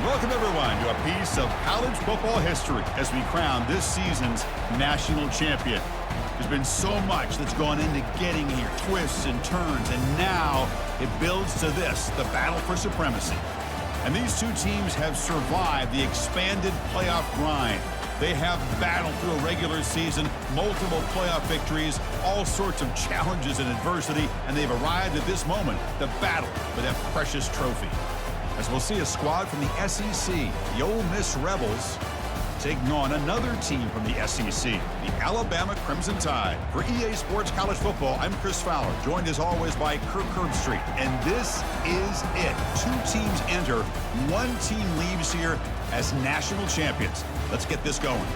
Welcome, everyone, to a piece of college football history as we crown this season's national champion. There's been so much that's gone into getting here, twists and turns, and now it builds to this, the battle for supremacy. And these two teams have survived the expanded playoff grind. They have battled through a regular season, multiple playoff victories, all sorts of challenges and adversity, and they've arrived at this moment, the battle for that precious trophy. As we'll see a squad from the SEC, the Ole Miss Rebels, taking on another team from the SEC, the Alabama Crimson Tide. For EA Sports College Football, I'm Chris Fowler, joined as always by Kirk Herbstreit. And this is it. Two teams enter, one team leaves here as national champions. Let's get this going.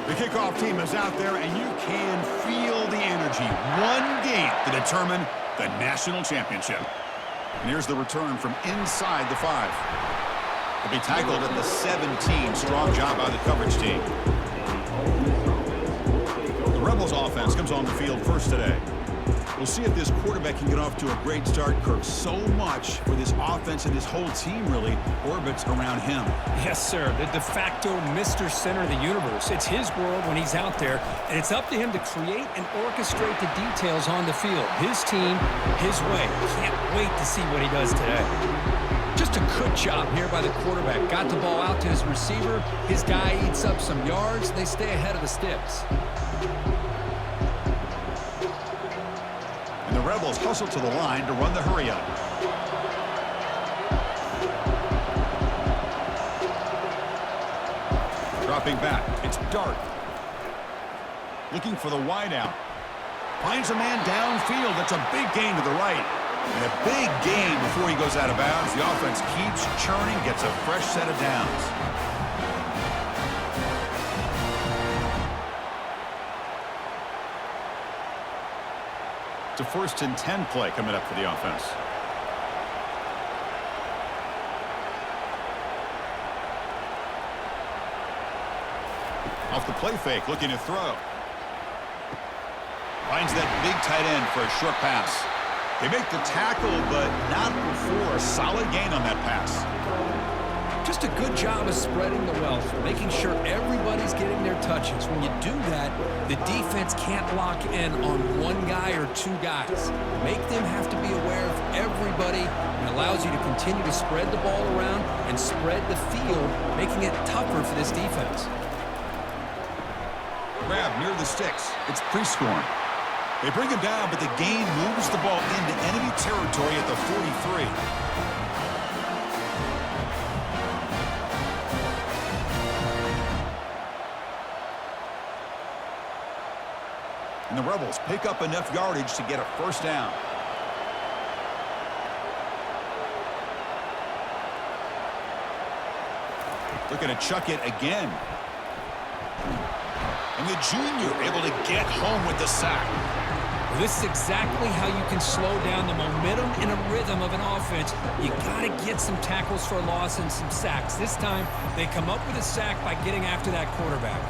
The kickoff team is out there, and you can feel the energy. One game to determine the national championship. And here's the return from inside the 5. He'll be tackled at the 17. Strong job by the coverage team. The Rebels offense comes on the field first today. We'll see if this quarterback can get off to a great start, Kirk. So much for this offense and this whole team really orbits around him. Yes, sir. The de facto Mr. Center of the universe. It's his world when he's out there, and it's up to him to create and orchestrate the details on the field. His team, his way. Can't wait to see what he does today. Just a good job here by the quarterback. Got the ball out to his receiver. His guy eats up some yards. They stay ahead of the sticks. The Rebels hustle to the line to run the hurry-up. Dropping back, it's Dart. Looking for the wideout. Finds a man downfield. That's a big gain to the right. And a big gain before he goes out of bounds. The offense keeps churning, gets a fresh set of downs. It's a 1st and 10 play coming up for the offense. Off the play fake, looking to throw. Finds that big tight end for a short pass. They make the tackle, but not before a solid gain on that pass. Just a good job of spreading the wealth, making sure everybody's getting their touches. When you do that, the defense can't lock in on one guy or two guys. Make them have to be aware of everybody, and allows you to continue to spread the ball around and spread the field, making it tougher for this defense. Grab near the sticks. It's pre-scoring. They bring him down, but the gain moves the ball into enemy territory at the 43. And the Rebels pick up enough yardage to get a first down. Looking to chuck it again. And the junior able to get home with the sack. This is exactly how you can slow down the momentum and a rhythm of an offense. You got to get some tackles for loss and some sacks. This time, they come up with a sack by getting after that quarterback.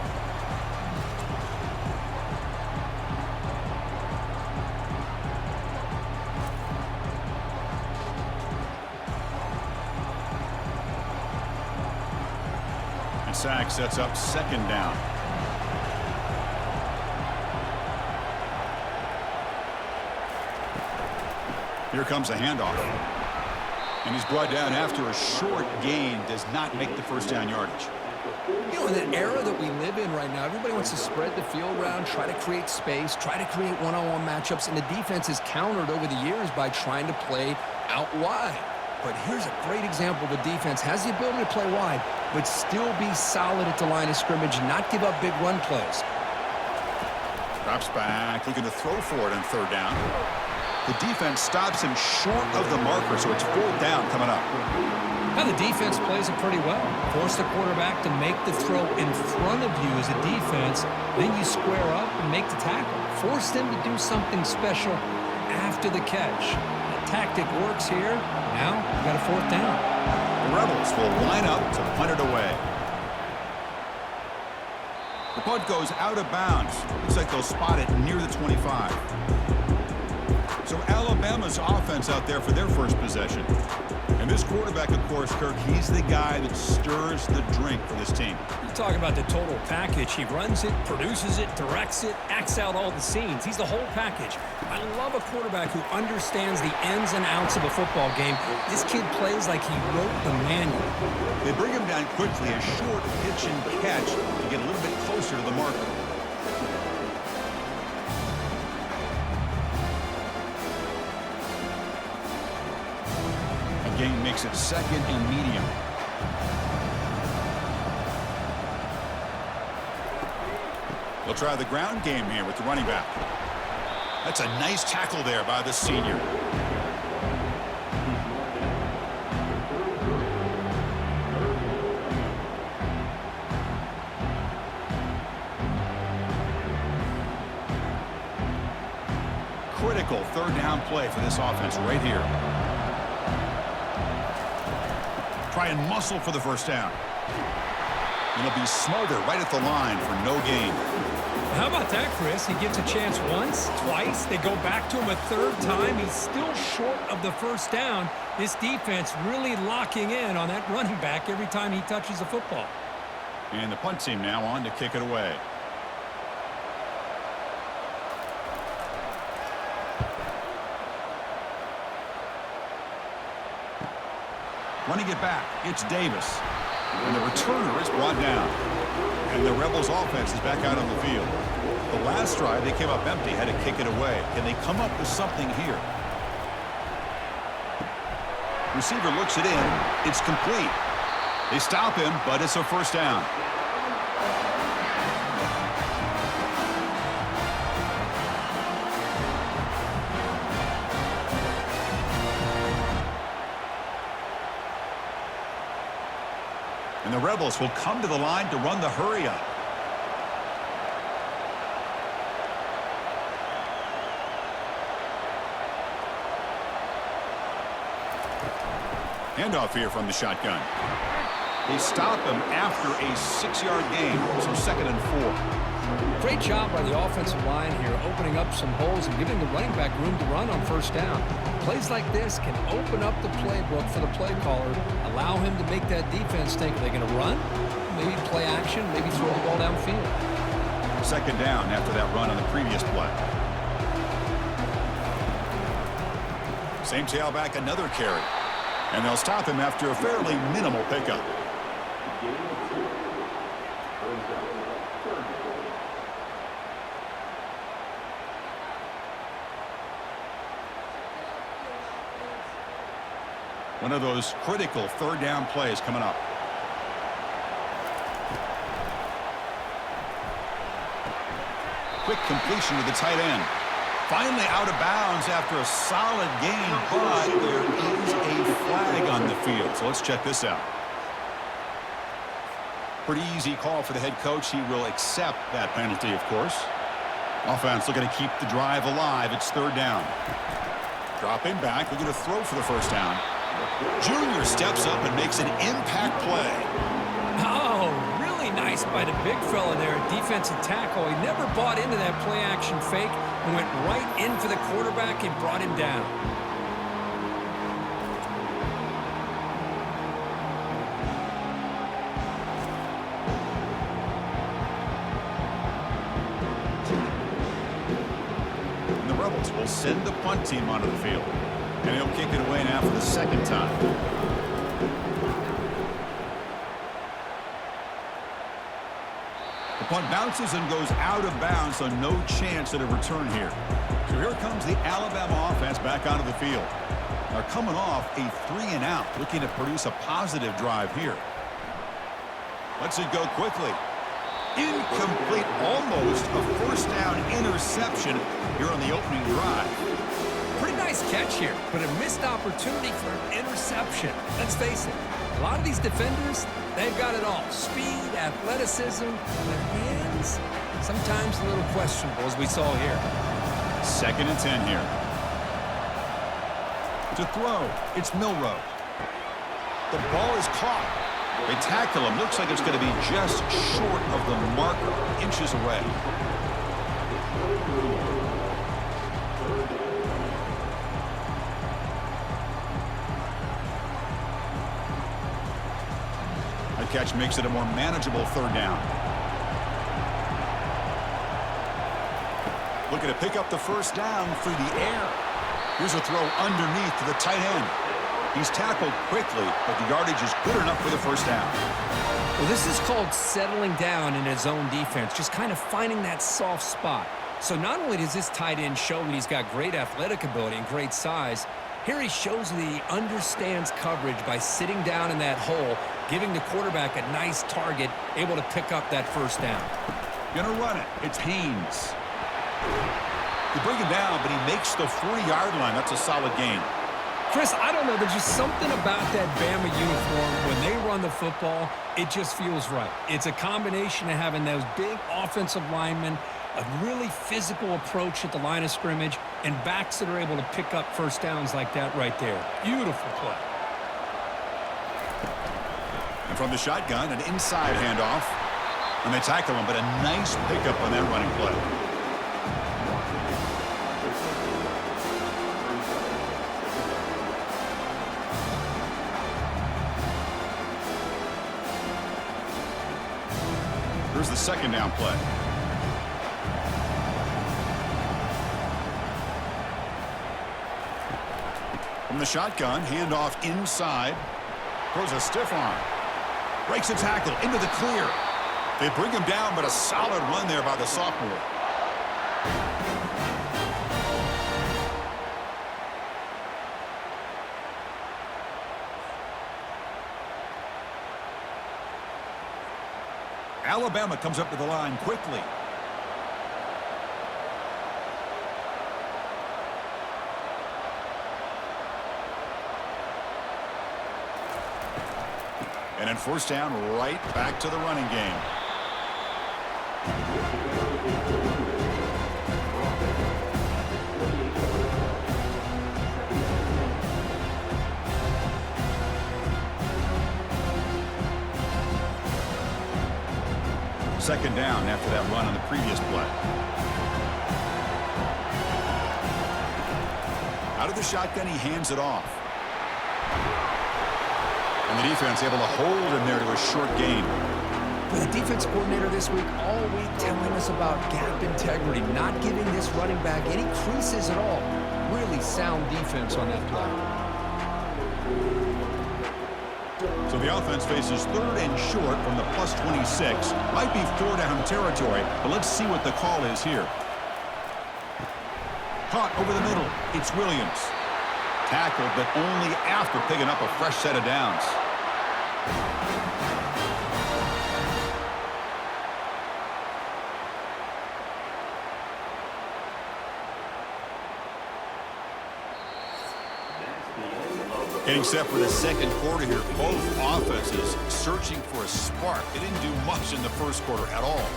And sack sets up 2nd down. Here comes a handoff. And he's brought down after a short gain. Does not make the first down yardage. You know, in the era that we live in right now, everybody wants to spread the field around, try to create space, try to create one-on-one matchups, and the defense is countered over the years by trying to play out wide. But here's a great example. The defense has the ability to play wide, but still be solid at the line of scrimmage and not give up big run plays. Drops back, looking to throw for it on 3rd down. The defense stops him short of the marker, so it's 4th down coming up. Now the defense plays it pretty well. Force the quarterback to make the throw in front of you as a defense. Then you square up and make the tackle. Force them to do something special after the catch. That tactic works here. Now you got a 4th down. The Rebels will line up to punt it away. The punt goes out of bounds. Looks like they'll spot it near the 25. So Alabama's offense out there for their first possession. And this quarterback, of course, Kirk, he's the guy that stirs the drink for this team. You talk about the total package. He runs it, produces it, directs it, acts out all the scenes. He's the whole package. I love a quarterback who understands the ins and outs of a football game. This kid plays like he wrote the manual. They bring him down quickly, a short pitch and catch to get a little bit closer to the marker. Gain makes it second and medium. They'll try the ground game here with the running back. That's a nice tackle there by the senior. Critical third down play for this offense right here. Try and muscle for the first down. It'll be Smolder right at the line for no gain. How about that, Chris? He gets a chance once, twice. They go back to him a third time. He's still short of the first down. This defense really locking in on that running back every time he touches the football. And the punt team now on to kick it away. Running it back, it's Davis. And the returner is brought down. And the Rebels offense is back out on the field. The last drive, they came up empty, had to kick it away. Can they come up with something here? Receiver looks it in. It's complete. They stop him, but it's a first down. And the Rebels will come to the line to run the hurry-up. Handoff here from the shotgun. They stop him after a 6-yard gain, so 2nd and 4. Great job by the offensive line here, opening up some holes and giving the running back room to run on first down. Plays like this can open up the playbook for the play caller, allow him to make that defense think, are they going to run? Maybe play action, maybe throw the ball downfield. 2nd down after that run on the previous play. Same tailback, another carry. And they'll stop him after a fairly minimal pickup. One of those critical third down plays coming up. Quick completion to the tight end. Finally out of bounds after a solid gain, but there is a flag on the field. So let's check this out. Pretty easy call for the head coach. He will accept that penalty, of course. Offense looking to keep the drive alive. It's 3rd down. Dropping back, looking to throw for the first down. Junior steps up and makes an impact play. Oh, really nice by the big fella there, defensive tackle. He never bought into that play action fake and went right in for the quarterback and brought him down. And the Rebels will send the punt team onto the field. And he'll kick it away now for the 2nd time. The punt bounces and goes out of bounds, so no chance at a return here. So here comes the Alabama offense back onto the field. They're coming off a 3-and-out, looking to produce a positive drive here. Lets it go quickly. Incomplete, almost a first down interception here on the opening drive. Pretty nice catch here, but a missed opportunity for an interception. Let's face it, a lot of these defenders, they've got it all. Speed, athleticism, but hands, sometimes a little questionable, as we saw here. 2nd and 10 here. To throw, it's Milroe. The ball is caught. They tackle him. Looks like it's going to be just short of the marker, inches away. That catch makes it a more manageable third down. Looking to pick up the first down through the air. Here's a throw underneath to the tight end. He's tackled quickly, but the yardage is good enough for the first down. Well, this is called settling down in his own defense, just kind of finding that soft spot. So not only does this tight end show that he's got great athletic ability and great size, here he shows that he understands coverage by sitting down in that hole, giving the quarterback a nice target, able to pick up that first down. Gonna run it. It's Haynes. They bring him down, but he makes the 40-yard line. That's a solid gain. Chris, I don't know. There's just something about that Bama uniform. When they run the football, it just feels right. It's a combination of having those big offensive linemen, a really physical approach at the line of scrimmage, and backs that are able to pick up first downs like that right there. Beautiful play. And from the shotgun, an inside handoff. And they tackle him, but a nice pickup on that running play. Here's the second down play. From the shotgun, handoff inside. Throws a stiff arm. Breaks a tackle into the clear. They bring him down, but a solid run there by the sophomore. Alabama comes up to the line quickly. And then first down, right back to the running game. Second down after that run on the previous play. Out of the shotgun, he hands it off. And the defense able to hold him there to a short gain. For the defense coordinator this week, all week telling us about gap integrity, not giving this running back any creases at all. Really sound defense on that play. So the offense faces third and short from the plus 26. Might be four-down territory, but let's see what the call is here. Caught over the middle. It's Williams. Tackled, but only after picking up a fresh set of downs. Getting set for the second quarter here. Both offenses searching for a spark. They didn't do much in the first quarter at all.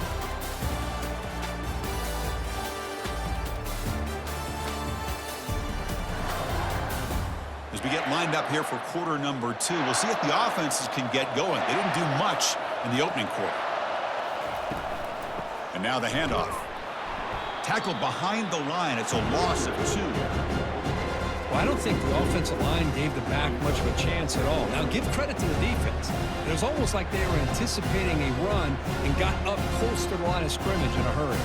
As we get lined up here for quarter number 2, we'll see if the offenses can get going. They didn't do much in the opening quarter. And now the handoff. Tackled behind the line. It's a loss of 2. Well, I don't think the offensive line gave the back much of a chance at all. Now, give credit to the defense. It was almost like they were anticipating a run and got up close to the line of scrimmage in a hurry.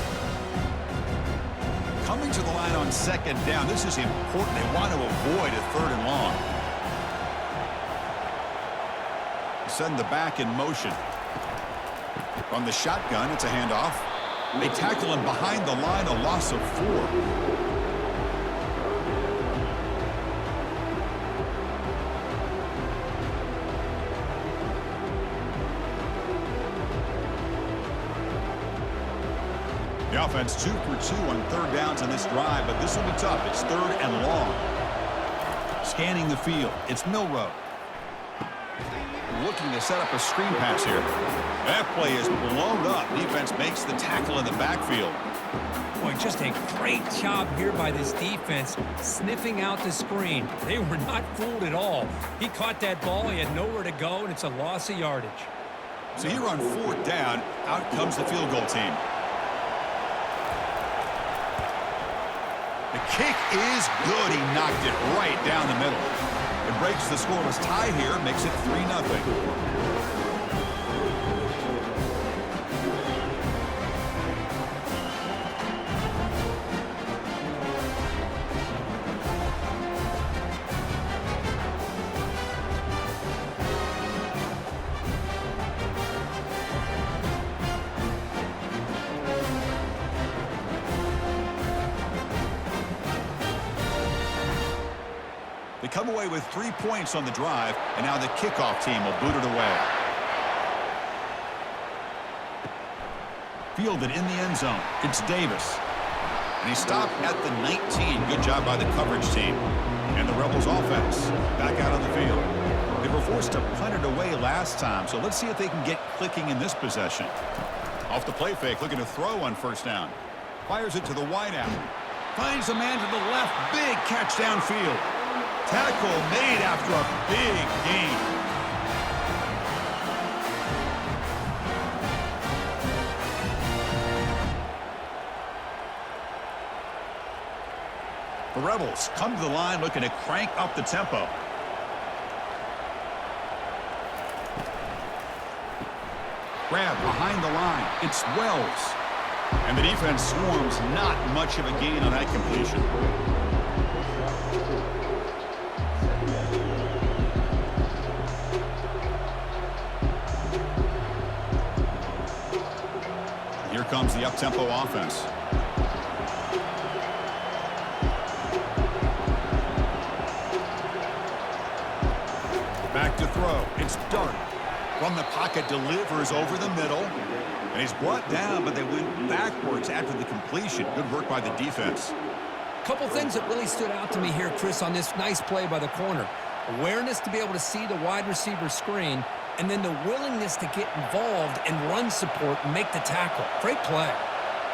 Coming to the line on second down, this is important. They want to avoid a third and long. Send the back in motion. From the shotgun, it's a handoff. They tackle him behind the line, a loss of 4. The offense 2 for 2 on third downs in this drive, but this will be tough. It's third and long. Scanning the field. It's Milrow. Looking to set up a screen pass here. That play is blown up. Defense makes the tackle in the backfield. boy, just a great job here by this defense, sniffing out the screen. They were not fooled at all. He caught that ball, he had nowhere to go, and it's a loss of yardage. So here on 4th down, out comes the field goal team. The kick is good. He knocked it right down the middle. It breaks the scoreless tie here, makes it 3-0. They come away with 3 points on the drive, and now the kickoff team will boot it away. Fielded in the end zone. It's Davis. And he stopped at the 19. Good job by the coverage team. And the Rebels offense back out on the field. They were forced to punt it away last time, so let's see if they can get clicking in this possession. Off the play fake, looking to throw on 1st down. Fires it to the wideout. Finds a man to the left. Big catch downfield. Tackle made after a big gain. The Rebels come to the line looking to crank up the tempo. Grab behind the line. It's Wells. And the defense swarms. Not much of a gain on that completion. Here comes the up-tempo offense. Back to throw. It's Dart. From the pocket, delivers over the middle. And he's brought down, but they went backwards after the completion. Good work by the defense. A couple things that really stood out to me here, Chris, on this nice play by the corner. Awareness to be able to see the wide receiver screen, and then the willingness to get involved and run support and make the tackle. Great play.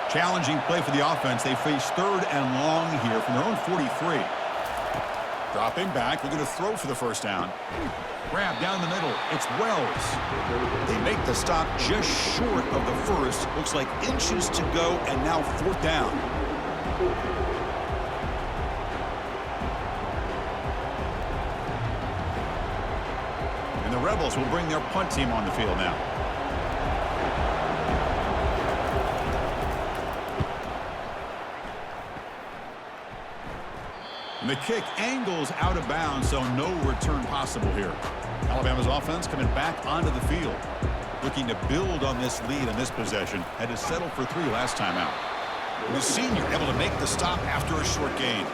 Challenging play for the offense. They face 3rd and long here from their own 43. Dropping back. They're going to throw for the 1st down. Grab down the middle. It's Wells. They make the stop just short of the 1st. Looks like inches to go, and now 4th down. And the Rebels will bring their punt team on the field now. And the kick angles out of bounds, so no return possible here. Alabama's offense coming back onto the field, looking to build on this lead in this possession. Had to settle for 3 last time out. And the senior able to make the stop after a short gain.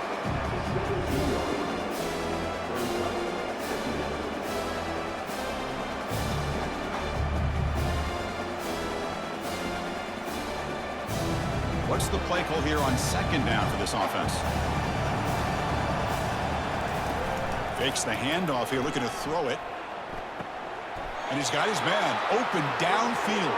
What's the play call here on 2nd down for this offense? Fakes the handoff here, looking to throw it. And he's got his man open downfield.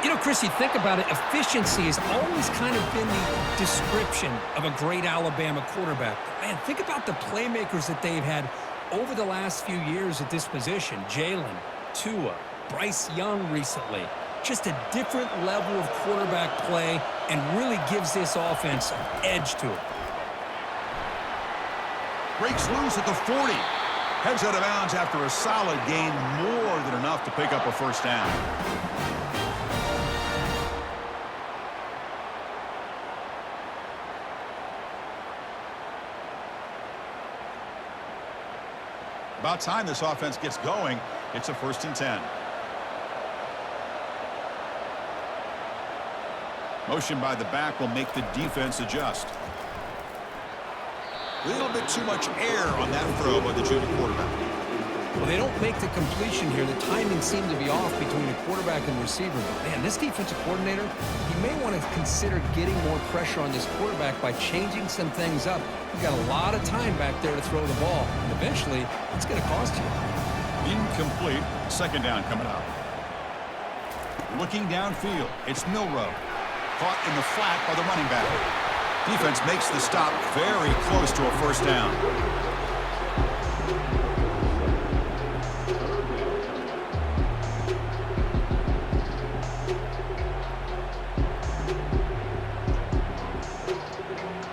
You know, Chris, you think about it, efficiency has always kind of been the description of a great Alabama quarterback. Man, think about the playmakers that they've had over the last few years at this position. Jalen, Tua, Bryce Young recently. Just a different level of quarterback play and really gives this offense an edge to it. Breaks loose at the 40. Heads out of bounds after a solid gain, more than enough to pick up a 1st down. About time this offense gets going. It's a 1st and 10. Motion by the back will make the defense adjust. A little bit too much air on that throw by the junior quarterback. Well, they don't make the completion here. The timing seemed to be off between the quarterback and the receiver. But man, this defensive coordinator, he may want to consider getting more pressure on this quarterback by changing some things up. You've got a lot of time back there to throw the ball, and eventually it's going to cost you. Incomplete. 2nd down coming up. Looking downfield, it's Milroe. Caught in the flat by the running back. Defense makes the stop very close to a first down.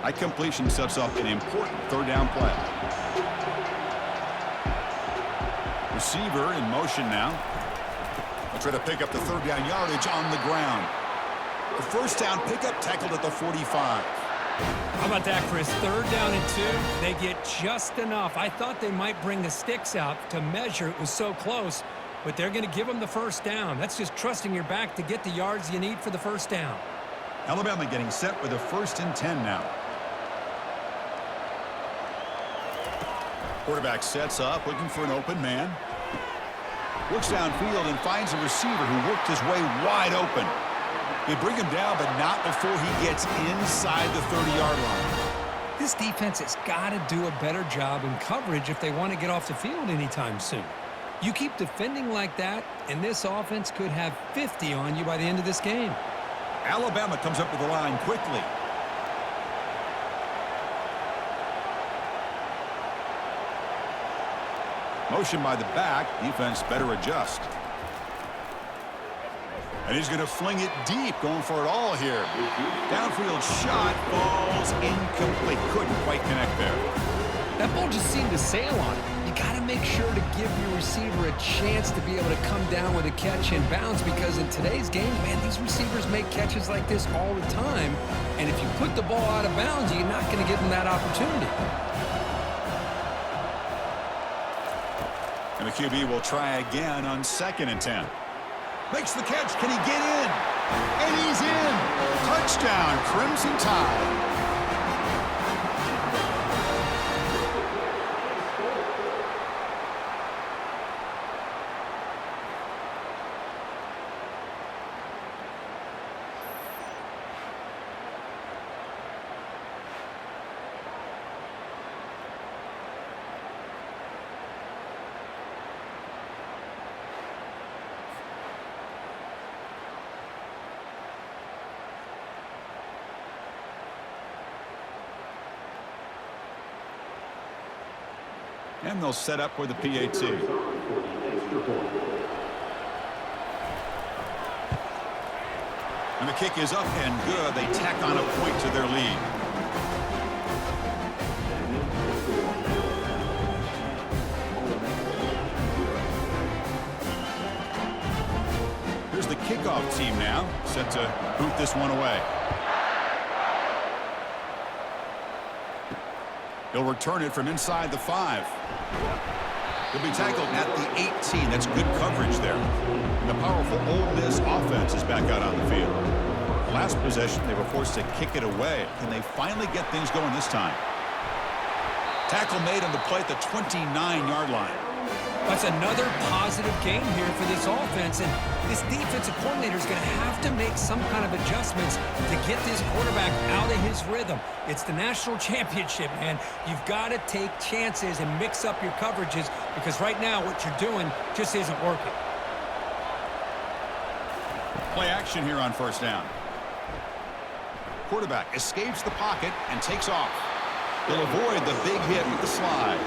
High completion sets up an important third down play. Receiver in motion now. They'll try to pick up the third down yardage on the ground. The first down pickup tackled at the 45. How about that, Chris? Third down and 2. They get just enough. I thought they might bring the sticks out to measure. It was so close, but they're going to give them the first down. That's just trusting your back to get the yards you need for the first down. Alabama getting set with a 1st and 10 now. Quarterback sets up, looking for an open man. Looks downfield and finds a receiver who worked his way wide open. They bring him down, but not before he gets inside the 30-yard line. This defense has got to do a better job in coverage if they want to get off the field anytime soon. You keep defending like that, and this offense could have 50 on you by the end of this game. Alabama comes up with the line quickly. Motion by the back. Defense better adjust. And he's going to fling it deep, going for it all here. Downfield shot falls incomplete. Couldn't quite connect there. That ball just seemed to sail on it. You got to make sure to give your receiver a chance to be able to come down with a catch and bounce, because in today's game, man, these receivers make catches like this all the time. And if you put the ball out of bounds, you're not going to give them that opportunity. And the QB will try again on 2nd and 10. Makes the catch. Can he get in? And he's in. Touchdown, Crimson Tide. And they'll set up with the PAT. And the kick is up and good. They tack on a point to their lead. Here's the kickoff team now, set to boot this one away. He'll return it from inside the 5. He'll be tackled at the 18. That's good coverage there. And the powerful Ole Miss offense is back out on the field. Last possession, they were forced to kick it away. Can they finally get things going this time? Tackle made on the play at the 29-yard line. That's another positive game here for this offense, and this defensive coordinator is going to have to make some kind of adjustments to get this quarterback out of his rhythm. It's the national championship, man. You've got to take chances and mix up your coverages, because right now what you're doing just isn't working. Play action here on 1st down. Quarterback escapes the pocket and takes off. He'll avoid the big hit with the slide.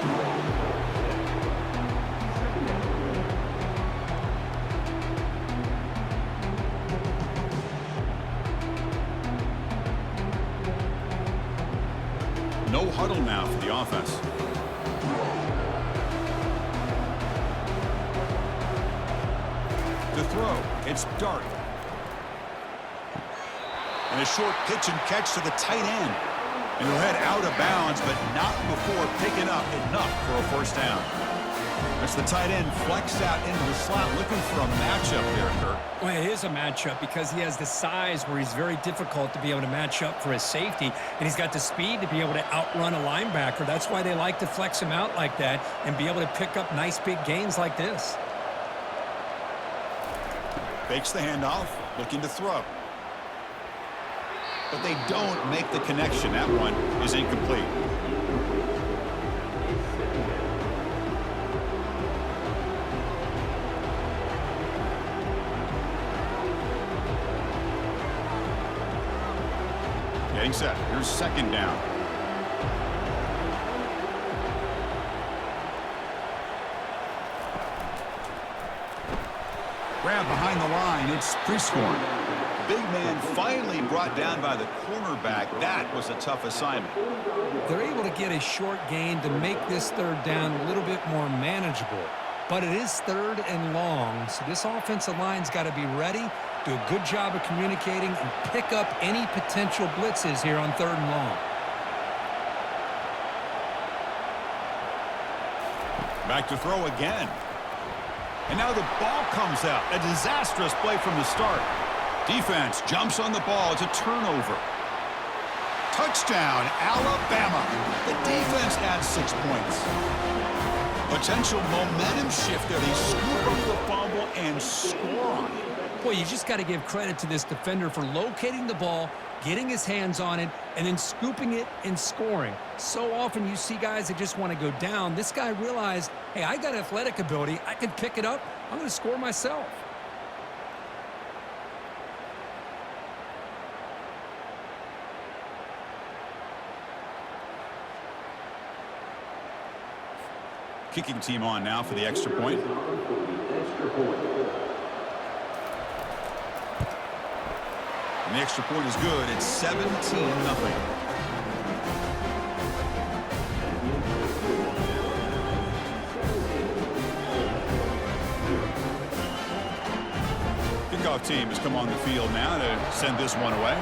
No huddle now for the offense. The throw, it's Dart. And a short pitch and catch to the tight end. And he'll head out of bounds, but not before picking up enough for a first down. That's the tight end flexed out into the slot, looking for a matchup here, Kirk. Well, it is a matchup because he has the size where he's very difficult to be able to match up for his safety, and he's got the speed to be able to outrun a linebacker. That's why they like to flex him out like that and be able to pick up nice big gains like this. Fakes the handoff, looking to throw. But they don't make the connection. That one is incomplete. Getting set. Here's second down. Grab behind the line. It's pre-scoring. Big man finally brought down by the cornerback. That was a tough assignment. They're able to get a short gain to make this third down a little bit more manageable. But it is third and long, so this offensive line's got to be ready, do a good job of communicating, and pick up any potential blitzes here on third and long. Back to throw again. And now the ball comes out. A disastrous play from the start. Defense jumps on the ball. It's a turnover. Touchdown, Alabama. The defense adds 6 points. Potential momentum shift there. They scoop up the fumble and score on it. Boy, you just got to give credit to this defender for locating the ball, getting his hands on it, and then scooping it and scoring. So often you see guys that just want to go down. This guy realized, hey, I got athletic ability. I can pick it up. I'm going to score myself. Kicking team on now for the extra point. And the extra point is good. It's 17-0. Kickoff team has come on the field now to send this one away.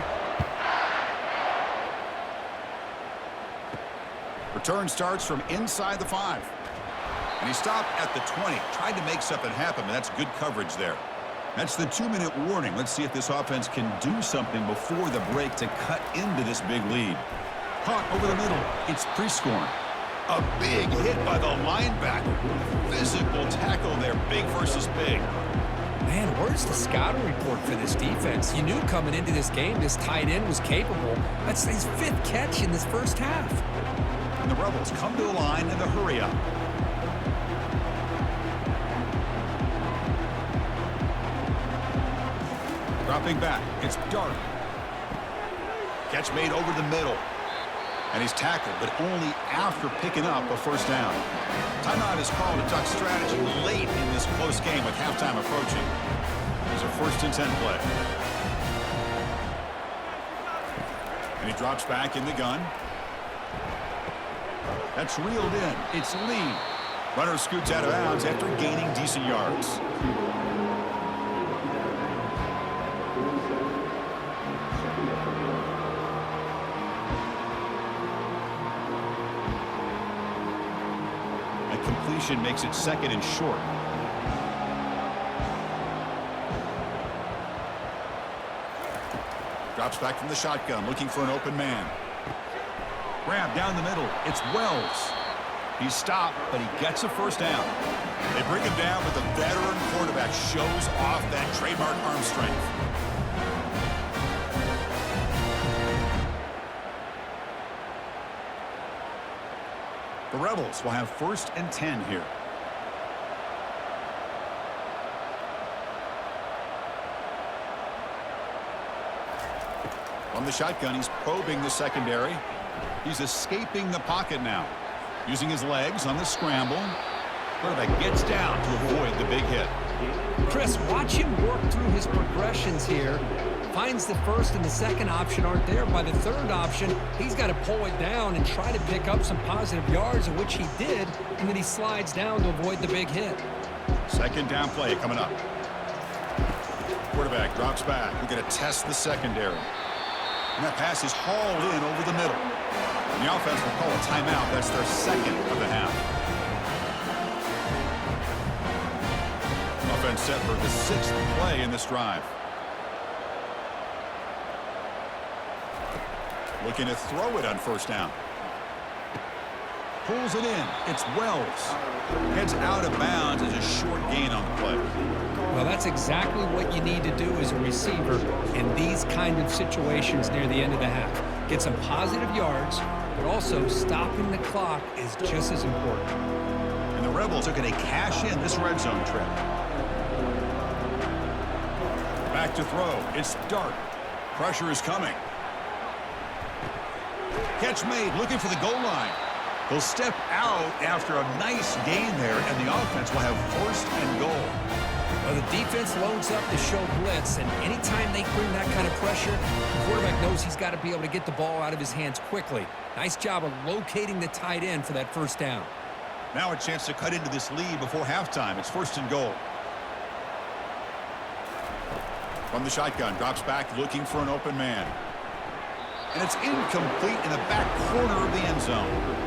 Return starts from inside the 5. And he stopped at the 20. Tried to make something happen, but that's good coverage there. That's the 2-minute warning. Let's see if this offense can do something before the break to cut into this big lead. Caught over the middle. It's pre-scoring. A big hit by the linebacker. Physical tackle there. Big versus big. Man, where's the scouting report for this defense? You knew coming into this game this tight end was capable. That's his 5th catch in this first half. And the Rebels come to the line in the hurry-up. Dropping back, it's Dark. Catch made over the middle. And he's tackled, but only after picking up a first down. Timeout is called to talk strategy late in this close game with halftime approaching. There's a 1st and 10 play. And he drops back in the gun. That's reeled in. It's Lee. Runner scoots out of bounds after gaining decent yards. Completion makes it 2nd and short. Drops back from the shotgun, looking for an open man. Grab down the middle. It's Wells. He's stopped, but he gets a first down. They bring him down, but the veteran quarterback shows off that trademark arm strength. The Rebels will have 1st and 10 here. From the shotgun, he's probing the secondary. He's escaping the pocket now. Using his legs on the scramble. Quarterback gets down to avoid the big hit. Chris, watch him work through his progressions here. Finds the 1st and the 2nd option aren't there. By the 3rd option, he's got to pull it down and try to pick up some positive yards, which he did, and then he slides down to avoid the big hit. 2nd down play coming up. Quarterback drops back. We're going to test the secondary. And that pass is hauled in over the middle. And the offense will call a timeout. That's their 2nd of the half. Offense set for the 6th play in this drive. Looking to throw it on 1st down. Pulls it in. It's Wells. Heads out of bounds as a short gain on the play. Well, that's exactly what you need to do as a receiver in these kind of situations near the end of the half. Get some positive yards, but also stopping the clock is just as important. And the Rebels are going to cash in this red zone trip. Back to throw. It's Dark. Pressure is coming. Catch made, looking for the goal line. He'll step out after a nice gain there, and the offense will have first and goal. Well, the defense loads up to show blitz, and anytime they bring that kind of pressure, the quarterback knows he's got to be able to get the ball out of his hands quickly. Nice job of locating the tight end for that first down. Now a chance to cut into this lead before halftime. It's first and goal. From the shotgun, drops back looking for an open man. And it's incomplete in the back corner of the end zone.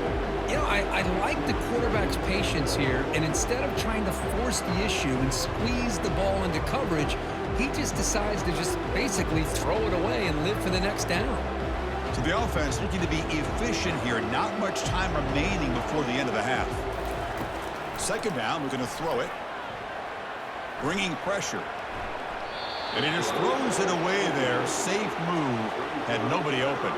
You know, I like the quarterback's patience here, and instead of trying to force the issue and squeeze the ball into coverage, he just decides to just basically throw it away and live for the next down. So the offense looking to be efficient here. Not much time remaining before the end of the half. Second down, looking to throw it. Bringing pressure. And he just throws it away there. Safe move. Had nobody open.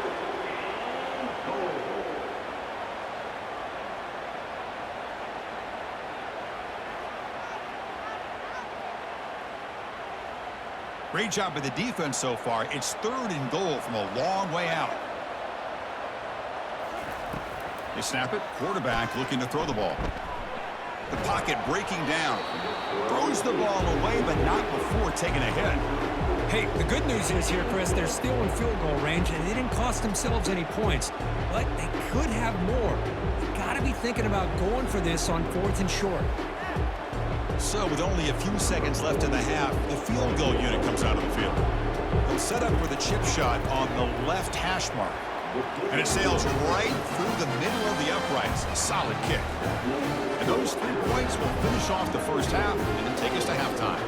Great job by the defense so far. It's third and goal from a long way out. They snap it. Quarterback looking to throw the ball. The pocket breaking down. Throws the ball away, but not before taking a hit. Hey, the good news is here, Chris, they're still in field goal range, and they didn't cost themselves any points. But they could have more. You've got to be thinking about going for this on 4th and short. So with only a few seconds left in the half, the field goal unit comes out of the field. They'll set up with a chip shot on the left hash mark. And it sails right through the middle of the uprights. A solid kick. And those 3 points will finish off the first half and then take us to halftime.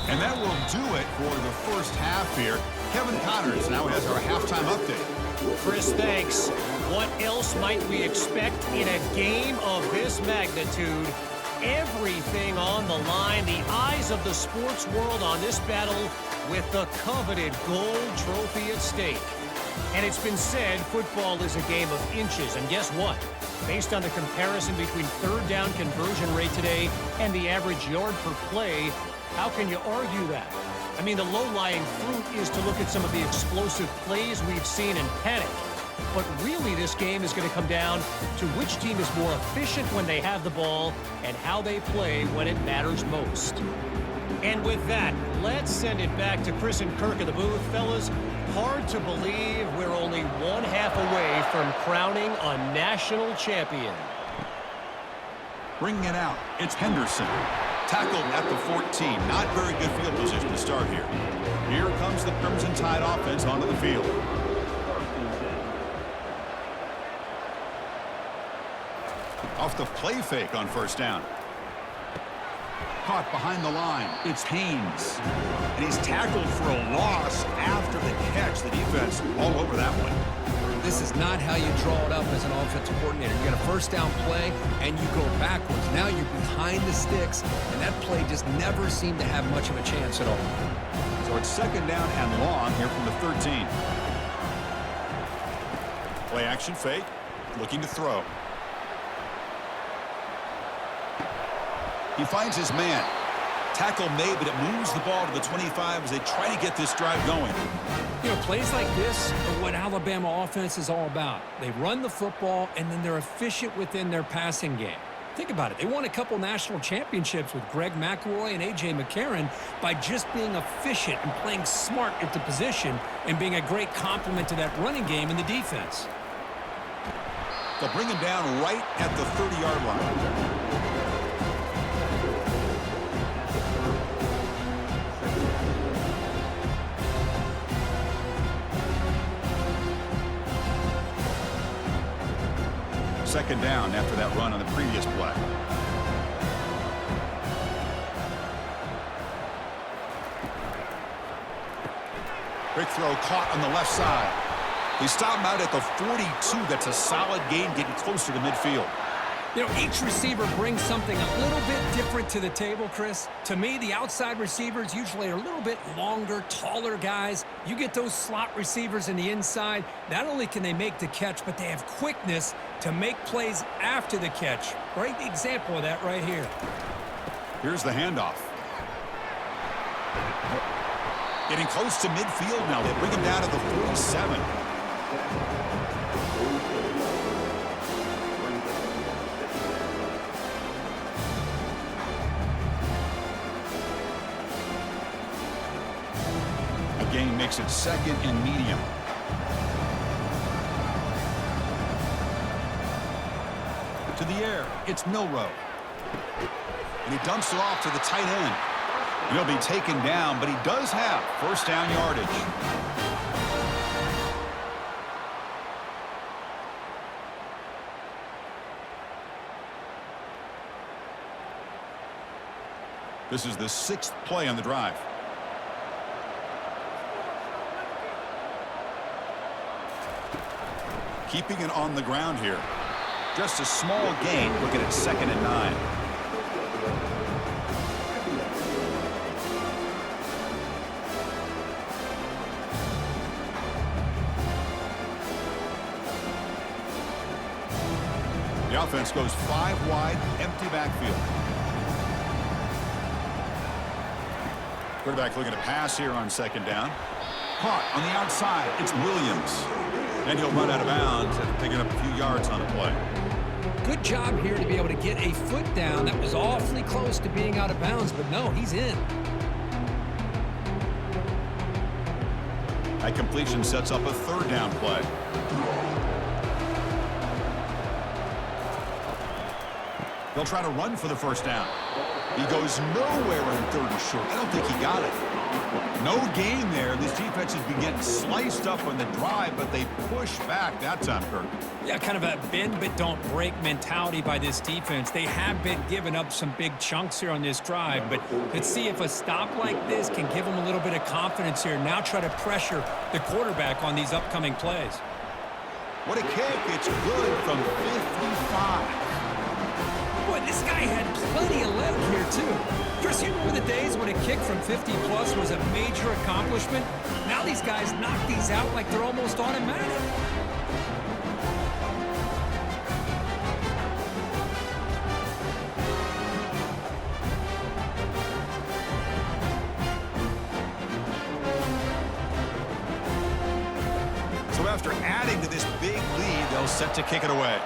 And that will do it for the first half here. Kevin Connors now has our halftime update. Chris, thanks. What else might we expect in a game of this magnitude? Everything on the line, the eyes of the sports world on this battle with the coveted gold trophy at stake. And it's been said football is a game of inches, and guess what? Based on the comparison between third down conversion rate today and the average yard per play, how can you argue that? I mean, the low-lying fruit is to look at some of the explosive plays we've seen in panic. But really, this game is going to come down to which team is more efficient when they have the ball and how they play when it matters most. And with that, let's send it back to Chris and Kirk in the booth. Fellas, hard to believe we're only 1 half away from crowning a national champion. Bringing it out, it's Henderson. Tackled at the 14. Not very good field position to start here. Here comes the Crimson Tide offense onto the field. Off the play fake on first down. Caught behind the line. It's Haynes. And he's tackled for a loss after the catch. The defense all over that one. This is not how you draw it up as an offensive coordinator. You get a first down play, and you go backwards. Now you're behind the sticks, and that play just never seemed to have much of a chance at all. So it's second down and long here from the 13. Play action fake. Looking to throw. He finds his man. Tackle made, but it moves the ball to the 25 as they try to get this drive going. You know, plays like this are what Alabama offense is all about. They run the football, and then they're efficient within their passing game. Think about it. They won a couple national championships with Greg McElroy and A.J. McCarron by just being efficient and playing smart at the position and being a great complement to that running game in the defense. They'll bring him down right at the 30-yard line. Second down after that run on the previous play. Quick throw caught on the left side. They stop him out at the 42. That's a solid gain getting closer to midfield. You know, each receiver brings something a little bit different to the table, Chris. To me, the outside receivers usually are a little bit longer, taller guys. You get those slot receivers in the inside, not only can they make the catch, but they have quickness to make plays after the catch. Great example of that right here. Here's the handoff. Getting close to midfield now. They bring him down to the 47. Gain makes it second and medium. To the air, it's Milrow. And he dumps it off to the tight end. He'll be taken down, but he does have first down yardage. This is the 6th play on the drive. Keeping it on the ground here. Just a small gain, looking at 2nd and 9. The offense goes 5 wide, empty backfield. Quarterback looking to pass here on 2nd down. Caught on the outside. It's Williams. And he'll run out of bounds after picking up a few yards on the play. Good job here to be able to get a foot down. That was awfully close to being out of bounds, but no, he's in. That completion sets up a 3rd down play. They'll try to run for the first down. He goes nowhere on 3rd and short. I don't think he got it. No gain there. This defense has been getting sliced up on the drive, but they push back that time, Kirk. Yeah, kind of a bend but don't break mentality by this defense. They have been giving up some big chunks here on this drive, but let's see if a stop like this can give them a little bit of confidence here. Now try to pressure the quarterback on these upcoming plays. What a kick. It's good from 55. Boy, this guy had plenty of leg here, too. Chris, you remember the days when a kick from 50-plus was a major accomplishment? Now these guys knock these out like they're almost automatic. So after adding to this big lead, they'll set to kick it away.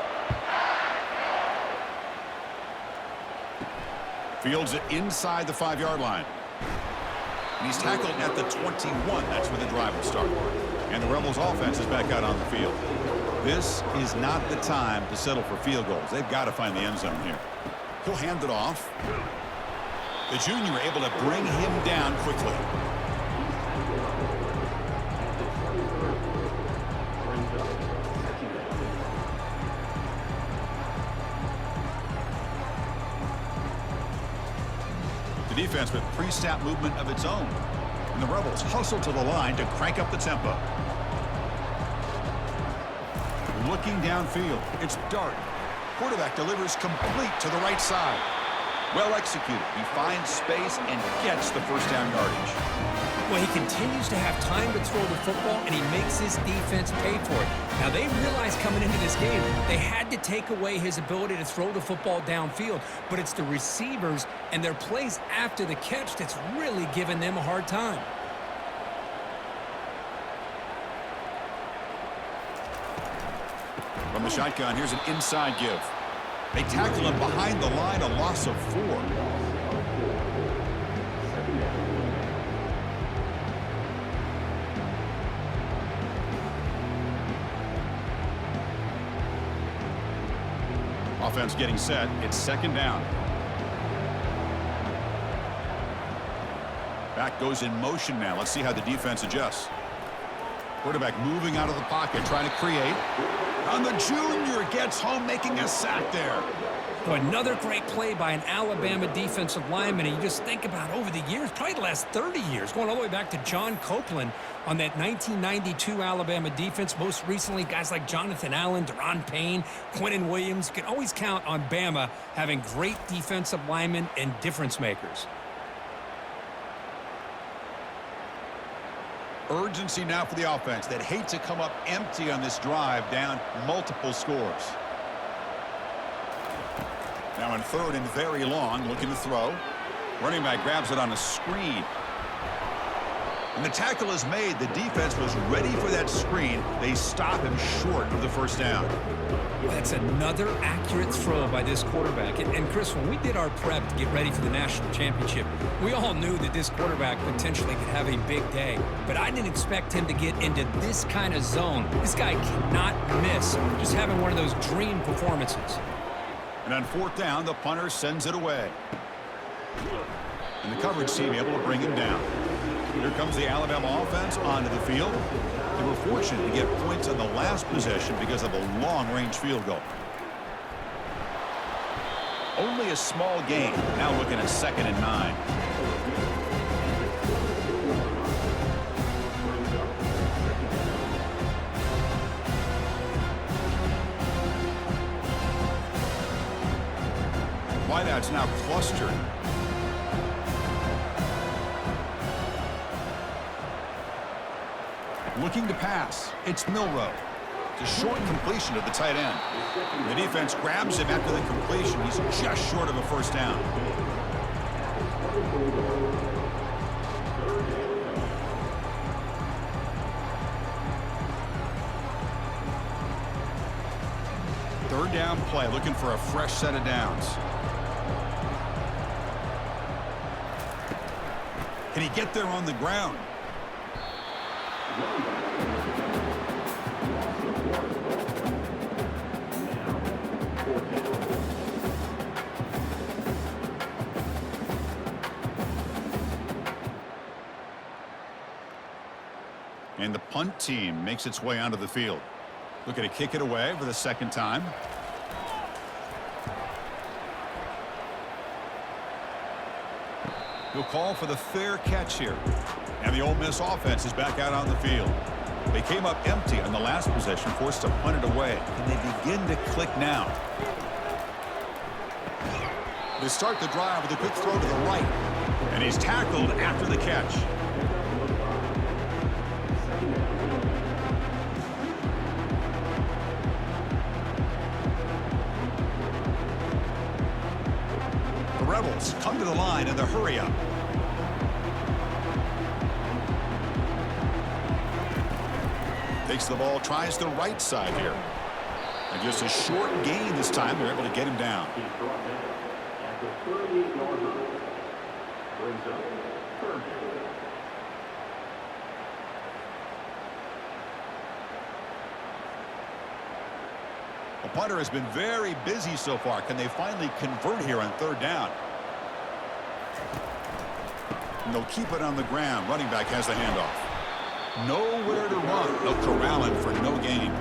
Fields it inside the 5-yard line. And he's tackled at the 21. That's where the drive will start. And the Rebels offense is back out on the field. This is not the time to settle for field goals. They've got to find the end zone here. He'll hand it off. The junior able to bring him down quickly. Defense with pre-snap movement of its own. And the Rebels hustle to the line to crank up the tempo. Looking downfield, it's Dart. Quarterback delivers complete to the right side. Well executed. He finds space and gets the first down yardage. Well, he continues to have time to throw the football, and he makes his defense pay for it. Now, they realized coming into this game they had to take away his ability to throw the football downfield, but it's the receivers and their plays after the catch that's really giving them a hard time. From the shotgun, here's an inside give. They tackle him behind the line, a loss of 4. Offense getting set. It's 2nd down. Back goes in motion now. Let's see how the defense adjusts. Quarterback moving out of the pocket, trying to create. And the junior gets home, making a sack there. Well, another great play by an Alabama defensive lineman. And you just think about over the years, probably the last 30 years, going all the way back to John Copeland on that 1992 Alabama defense. Most recently, guys like Jonathan Allen, Deron Payne, Quentin Williams. You can always count on Bama having great defensive linemen and difference makers. Urgency now for the offense that hate to come up empty on this drive, down multiple scores. Now in third and very long, looking to throw. Running back grabs it on a screen. And the tackle is made. The defense was ready for that screen. They stop him short of the first down. That's another accurate throw by this quarterback. And Chris, when we did our prep to get ready for the national championship, we all knew that this quarterback potentially could have a big day. But I didn't expect him to get into this kind of zone. This guy cannot miss. Just having one of those dream performances. And on fourth down, the punter sends it away. And the coverage team able to bring him down. Here comes the Alabama offense onto the field. They were fortunate to get points on the last possession because of a long-range field goal. Only a small gain. Now looking at 2nd and 9. Wideouts now clustered. Looking to pass. It's Milroe. It's a short completion to the tight end. The defense grabs him after the completion. He's just short of a first down. Third down play, looking for a fresh set of downs. Can he get there on the ground? And the punt team makes its way onto the field. Looking to kick it away for the second time. He'll call for the fair catch here. And the Ole Miss offense is back out on the field. They came up empty on the last possession, forced to punt it away. And they begin to click now. They start the drive with a quick throw to the right. And he's tackled after the catch. The Rebels come to the line in the hurry-up. Takes the ball, tries the right side here. And just a short gain this time. They're able to get him down. The punter has been very busy so far. Can they finally convert here on third down? And they'll keep it on the ground. Running back has the handoff. Nowhere to run. They'll corral him for no gain.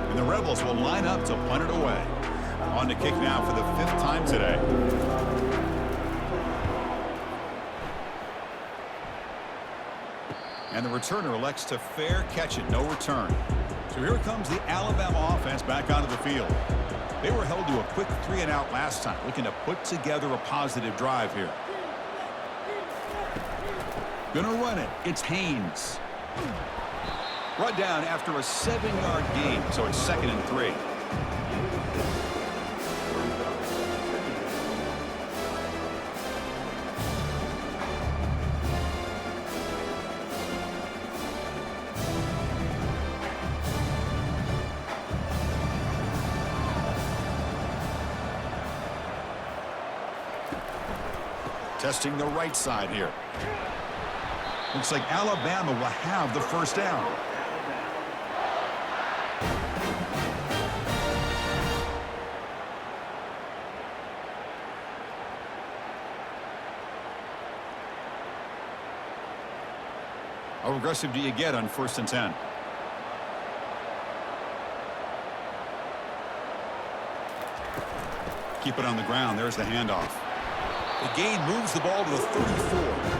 And the Rebels will line up to punt it away. On to kick now for the 5th time today. And the returner elects to fair catch it. No return. So here comes the Alabama offense back onto the field. They were held to a quick 3-and-out last time, looking to put together a positive drive here. Gonna run it. It's Haynes. Brought down after a 7-yard gain, so it's 2nd and 3. Testing the right side here. Looks like Alabama will have the first down. How aggressive do you get on 1st and 10? Keep it on the ground. There's the handoff. The gain moves the ball to the 34.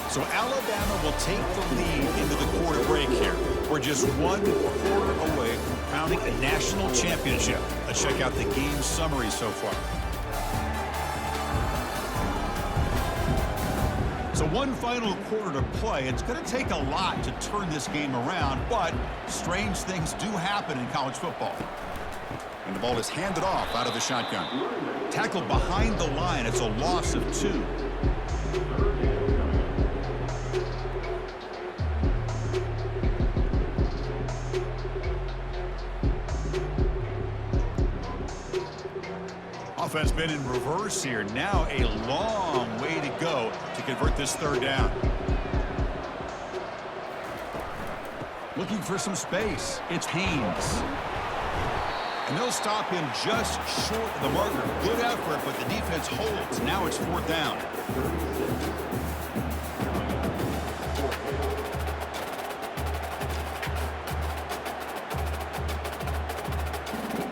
So Alabama will take the lead into the quarter break here. We're just 1 quarter away from crowning a national championship. Let's check out the game summary so far. So 1 final quarter to play. It's going to take a lot to turn this game around, but strange things do happen in college football. And the ball is handed off out of the shotgun. Tackled behind the line. It's a loss of 2. Offense been in reverse here. Now a long way to go to convert this 3rd down. Looking for some space. It's Haynes. And they'll stop him just short of the marker. Good effort, but the defense holds. Now it's 4th down.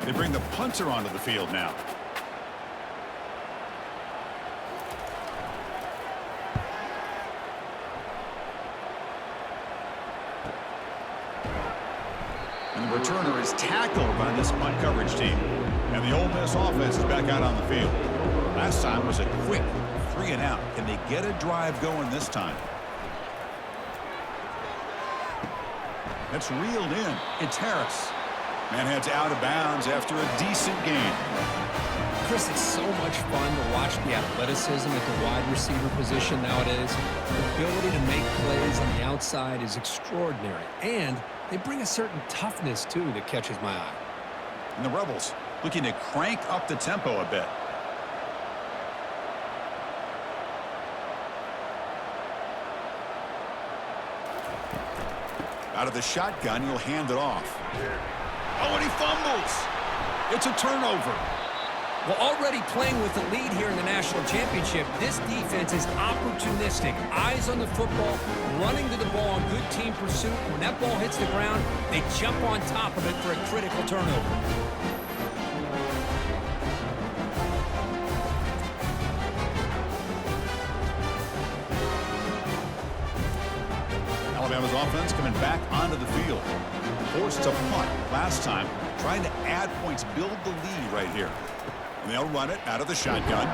They bring the punter onto the field now. Returner is tackled by this punt coverage team. And the Ole Miss offense is back out on the field. Last time was a quick 3 and out. Can they get a drive going this time? That's reeled in. It's Harris. Man heads out of bounds after a decent gain. Chris, it's so much fun to watch the athleticism at the wide receiver position nowadays. The ability to make plays on the outside is extraordinary. And they bring a certain toughness, too, that catches my eye. And the Rebels looking to crank up the tempo a bit. Out of the shotgun, he'll hand it off. Oh, and he fumbles. It's a turnover. Well, already playing with the lead here in the national championship, this defense is opportunistic. Eyes on the football, running to the ball in good team pursuit. When that ball hits the ground, they jump on top of it for a critical turnover. Alabama's offense coming back onto the field. Forced to punt last time, trying to add points, build the lead right here. And they'll run it out of the shotgun.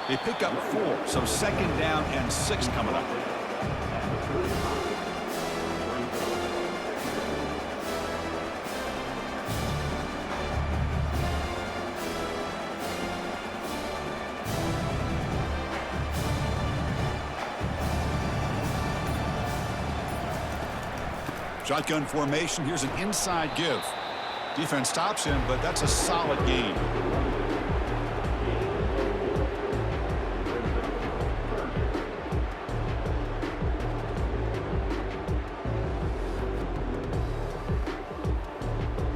They pick up 4, so 2nd down and 6 coming up. Shotgun formation. Here's an inside give. Defense stops him, but that's a solid gain.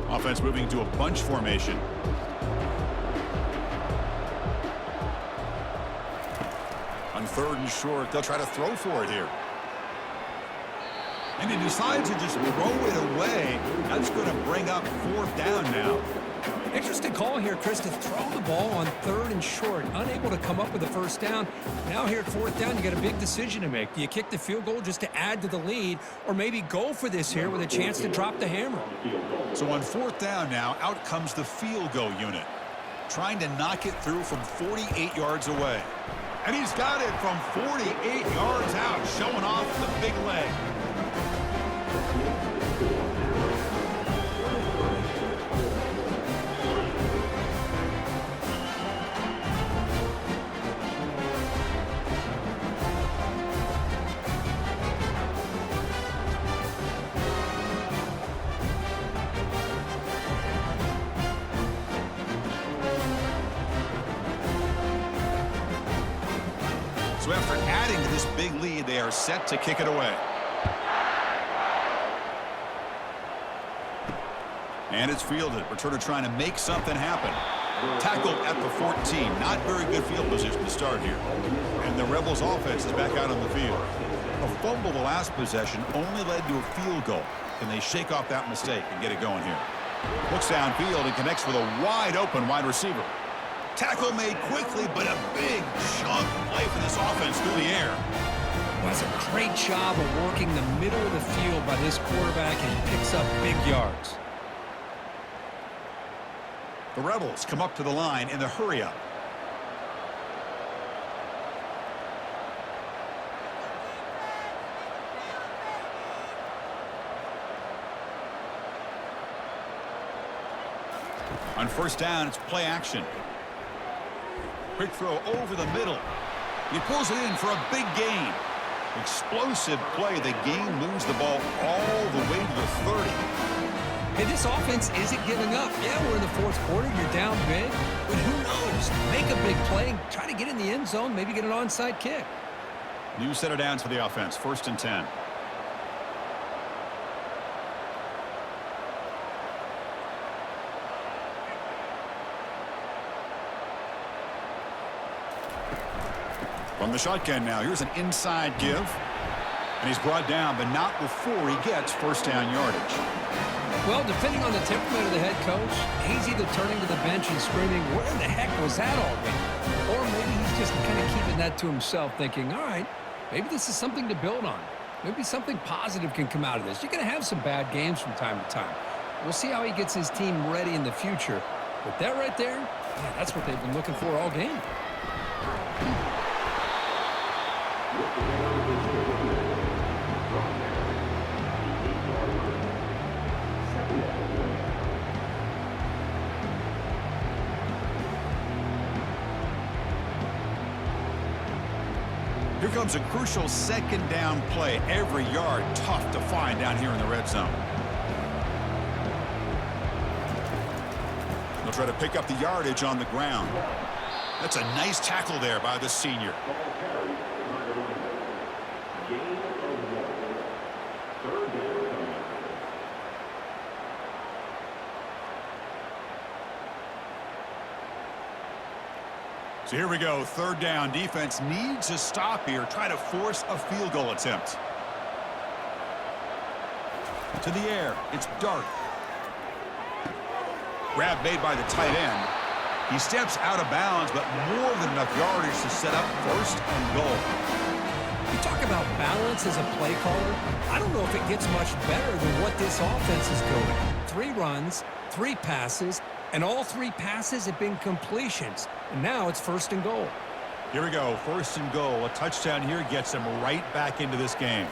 Offense moving to a bunch formation. On 3rd and short, they'll try to throw for it here. And he decides to just throw it away. That's going to bring up 4th down now. Interesting call here, Chris, to throw the ball on 3rd and short. Unable to come up with a 1st down. Now here at 4th down, you got a big decision to make. Do you kick the field goal just to add to the lead, or maybe go for this here with a chance to drop the hammer? So on 4th down now, out comes the field goal unit. Trying to knock it through from 48 yards away. And he's got it from 48 yards out, showing off the big leg. So after adding to this big lead, they are set to kick it away. And it's fielded. Returner trying to make something happen. Tackled at the 14. Not very good field position to start here. And the Rebels offense is back out on the field. A fumble the last possession only led to a field goal. Can they shake off that mistake and get it going here? Looks downfield and connects with a wide-open wide receiver. Tackle made quickly, but a big chunk play for this offense through the air. Well, it's a great job of working the middle of the field by this quarterback, and he picks up big yards. The Rebels come up to the line in the hurry-up. On first down, it's play action. Quick throw over the middle. He pulls it in for a big gain. Explosive play. The game moves the ball all the way to the 30. Hey, this offense isn't giving up. Yeah, we're in the fourth quarter. You're down big. But who knows? Make a big play. Try to get in the end zone. Maybe get an onside kick. New set of downs for the offense. 1st and 10. From the shotgun now, here's an inside give. And he's brought down, but not before he gets first down yardage. Well, depending on the temperament of the head coach, he's either turning to the bench and screaming, where the heck was that already? Or maybe he's just kind of keeping that to himself, thinking, all right, maybe this is something to build on. Maybe something positive can come out of this. You're going to have some bad games from time to time. We'll see how he gets his team ready in the future. But that right there, yeah, that's what they've been looking for all game. Here comes a crucial second down play. Every yard tough to find down here in the red zone. They'll try to pick up the yardage on the ground. That's a nice tackle there by the senior. So here we go, 3rd down. Defense needs a stop here. Try to force a field goal attempt. To the air, it's Dart. Grab made by the tight end. He steps out of bounds, but more than enough yardage to set up 1st and goal. You talk about balance as a play caller. I don't know if it gets much better than what this offense is going. 3 runs, 3 passes, and all 3 passes have been completions. And now it's 1st and goal. Here we go, 1st and goal. A touchdown here gets them right back into this game.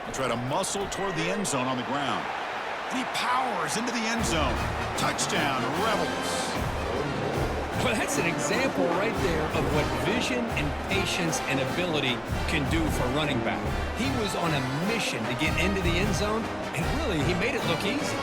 They try to muscle toward the end zone on the ground. And he powers into the end zone. Touchdown, Rebels. Well, that's an example right there of what vision and patience and ability can do for running back. He was on a mission to get into the end zone, and really, he made it look easy.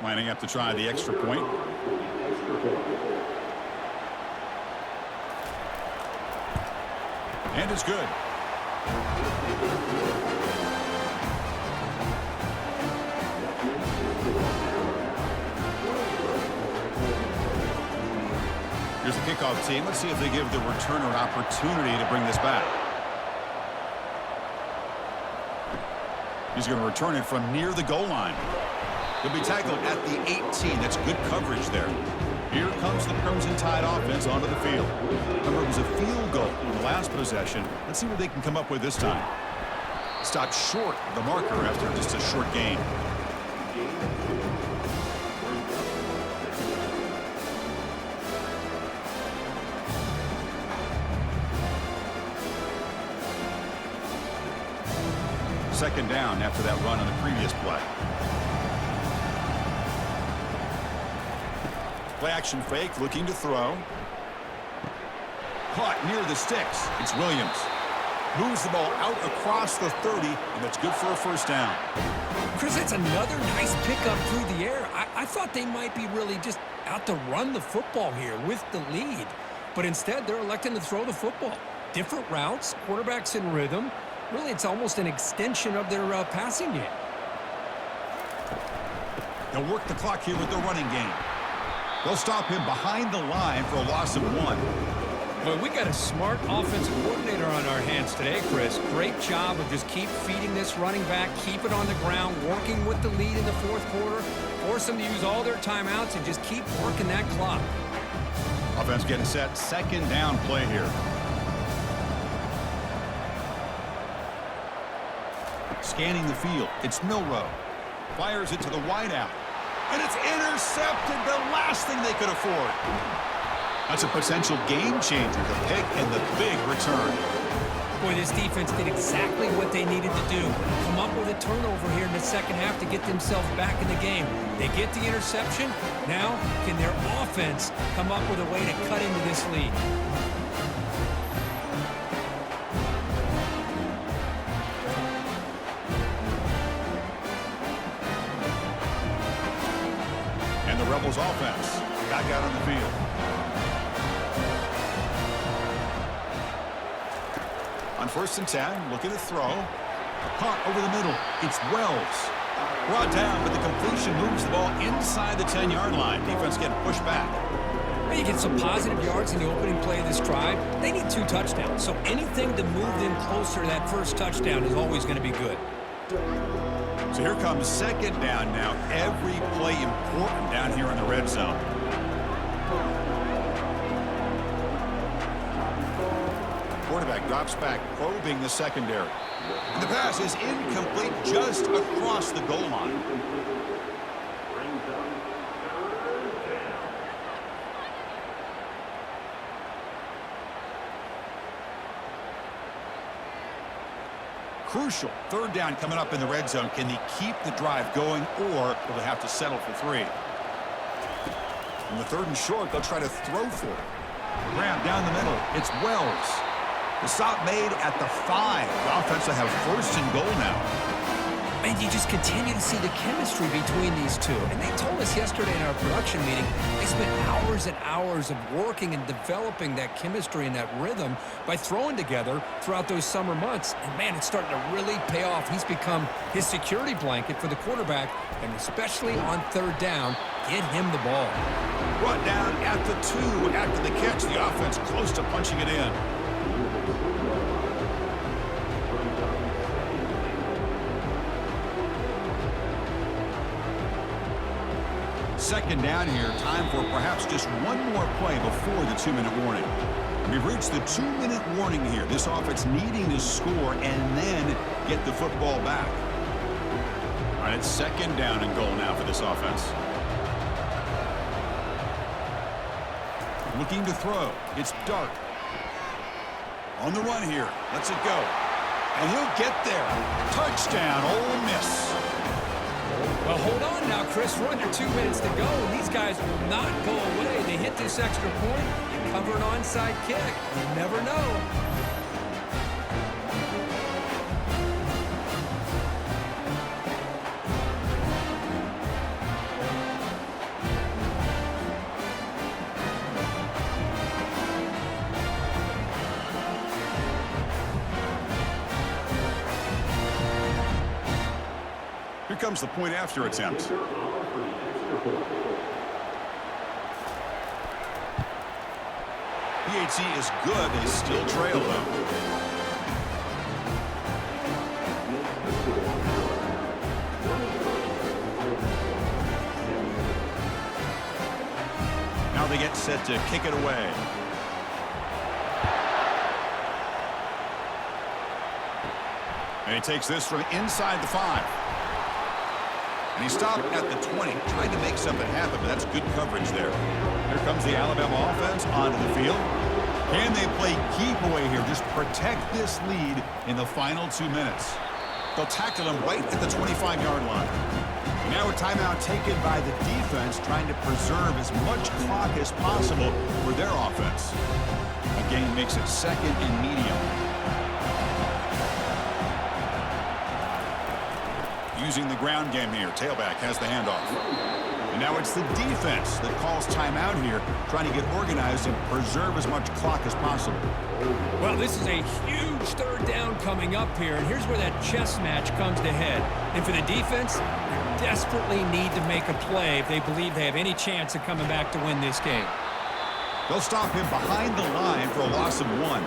Lining up to try the extra point. And it's good. Here's the kickoff team. Let's see if they give the returner an opportunity to bring this back. He's going to return it from near the goal line. He'll be tackled at the 18. That's good coverage there. Here comes the Crimson Tide offense onto the field. Remember, it was a field goal in the last possession. Let's see what they can come up with this time. Stopped short of the marker after just a short gain. Second down after that run on the previous play. Play action fake, looking to throw. Caught near the sticks. It's Williams. Moves the ball out across the 30, and that's good for a first down. Chris, that's another nice pickup through the air. I thought they might be really just out to run the football here with the lead. But instead, they're electing to throw the football. Different routes, quarterbacks in rhythm. Really, it's almost an extension of their passing game. They'll work the clock here with the running game. They'll stop him behind the line for a loss of 1. Well, we got a smart offensive coordinator on our hands today, Chris. Great job of just keep feeding this running back, keep it on the ground, working with the lead in the fourth quarter, force them to use all their timeouts, and just keep working that clock. Offense getting set. Second down play here. Scanning the field. It's Milroe. Fires it to the wideout. And it's intercepted. The last thing they could afford. That's a potential game changer, the pick and the big return. Boy, this defense did exactly what they needed to do. Come up with a turnover here in the second half to get themselves back in the game. They get the interception. Now, can their offense come up with a way to cut into this lead? And the Rebels offense back out on the field. On 1st and 10, looking to throw. Caught over the middle. It's Wells. Brought down, but the completion moves the ball inside the 10-yard line. Defense getting pushed back. You get some positive yards in the opening play of this drive. They need 2 touchdowns, so anything to move them closer to that first touchdown is always going to be good. So here comes second down now. Every play important down here in the red zone. Quarterback drops back, probing the secondary. And the pass is incomplete just across the goal line. Crucial. 3rd down coming up in the red zone. Can they keep the drive going, or will they have to settle for 3? On the 3rd and short, they'll try to throw for it. Graham down the middle. It's Wells. The stop made at the 5. The offense will have 1st and goal now. And you just continue to see the chemistry between these two. And they told us yesterday in our production meeting, they spent hours and hours of working and developing that chemistry and that rhythm by throwing together throughout those summer months. And, man, it's starting to really pay off. He's become his security blanket for the quarterback, and especially on 3rd down, get him the ball. Brought down at the 2 after the catch. The offense close to punching it in. Second down here. Time for perhaps just one more play before the 2-minute warning. We've reached the 2-minute warning here. This offense needing to score and then get the football back. All right, it's second down and goal now for this offense. Looking to throw. It's Dart. On the run here. Lets it go. And he'll get there. Touchdown, Ole Miss. Well, hold on now, Chris. We're under 2 minutes to go, and these guys will not go away. They hit this extra point, you cover an onside kick. You never know. Here comes the point after attempt. PHC is good. They still trail though. Now they get set to kick it away. And he takes this from inside the 5. And he stopped at the 20, trying to make something happen, but that's good coverage there. Here comes the Alabama offense onto the field. Can they play keep away here? Just protect this lead in the final 2 minutes. They'll tackle him right at the 25-yard line. Now a timeout taken by the defense, trying to preserve as much clock as possible for their offense. A gain makes it second and medium. Using the ground game here. Tailback has the handoff. And now it's the defense that calls timeout here, trying to get organized and preserve as much clock as possible. Well, this is a huge third down coming up here, and here's where that chess match comes to head. And for the defense, they desperately need to make a play if they believe they have any chance of coming back to win this game. They'll stop him behind the line for a loss of 1.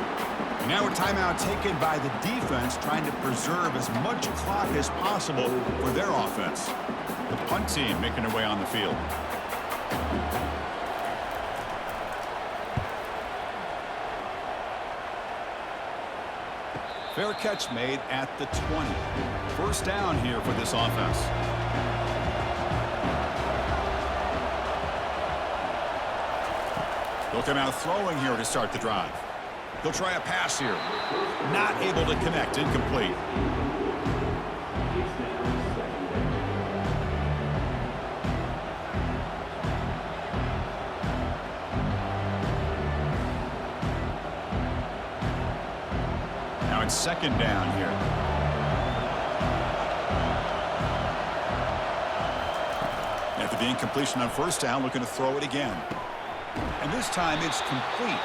And now a timeout taken by the defense, trying to preserve as much clock as possible for their offense. The punt team making their way on the field. Fair catch made at the 20. First down here for this offense. They'll come out throwing here to start the drive. They'll try a pass here. Not able to connect. Incomplete. Now it's second down here. After the incompletion on first down, looking to throw it again. And this time it's complete.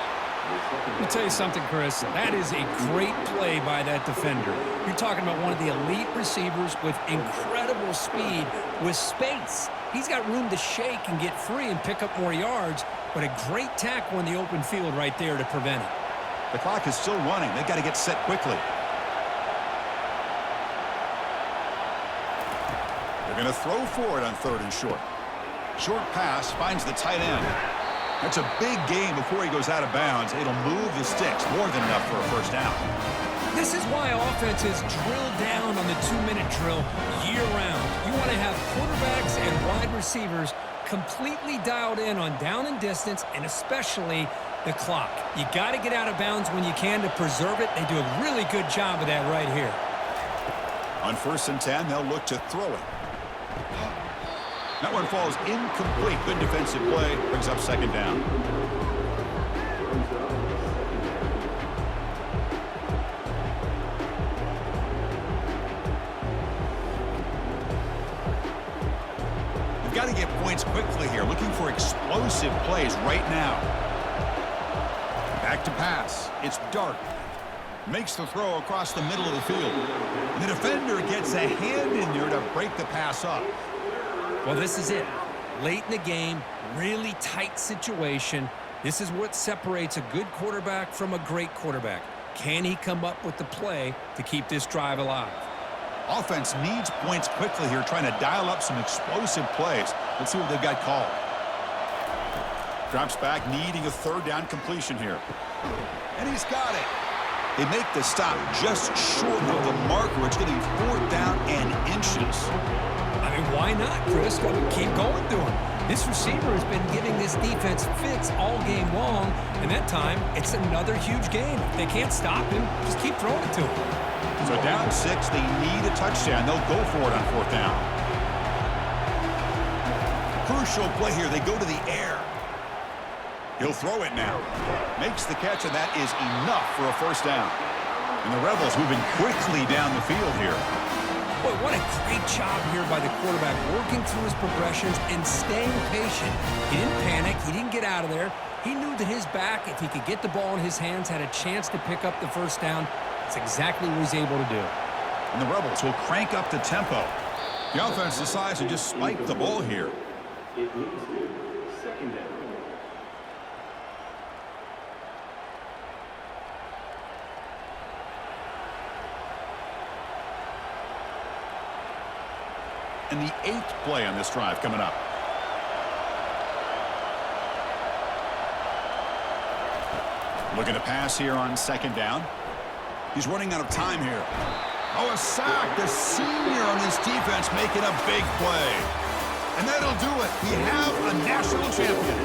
Let me tell you something, Chris. That is a great play by that defender. You're talking about one of the elite receivers with incredible speed, with space. He's got room to shake and get free and pick up more yards, but a great tackle in the open field right there to prevent it. The clock is still running. They've got to get set quickly. They're going to throw for it on third and short. Short pass finds the tight end. That's a big gain before he goes out of bounds. It'll move the sticks, more than enough for a first down. This is why offenses drill down on the 2-minute drill year-round. You want to have quarterbacks and wide receivers completely dialed in on down and distance, and especially the clock. You got to get out of bounds when you can to preserve it. They do a really good job of that right here. On first and 10, they'll look to throw it. That one falls incomplete. Good defensive play. Brings up second down. They've got to get points quickly here. Looking for explosive plays right now. Back to pass. It's Dark. Makes the throw across the middle of the field. And the defender gets a hand in there to break the pass up. Well, this is it. Late in the game, really tight situation. This is what separates a good quarterback from a great quarterback. Can he come up with the play to keep this drive alive? Offense needs points quickly here, trying to dial up some explosive plays. Let's see what they've got called. Drops back, needing a third down completion here. And he's got it. They make the stop just short of the marker. It's going to be fourth down and inches. I mean, why not, Chris? Keep going to him. This receiver has been giving this defense fits all game long, and that time, it's another huge game. If they can't stop him, just keep throwing it to him. So down 6, they need a touchdown. They'll go for it on fourth down. Crucial play here. They go to the air. He'll throw it now. Makes the catch, and that is enough for a first down. And the Rebels moving quickly down the field here. Boy, what a great job here by the quarterback, working through his progressions and staying patient. He didn't panic. He didn't get out of there. He knew that his back, if he could get the ball in his hands, had a chance to pick up the first down. That's exactly what he's able to do. And the Rebels will crank up the tempo. The offense decides to just spike the ball here. It leads to second down. And the 8th play on this drive coming up. Looking to pass here on second down. He's running out of time here. Oh, a sack. The senior on this defense making a big play. And that'll do it. We have a national champion.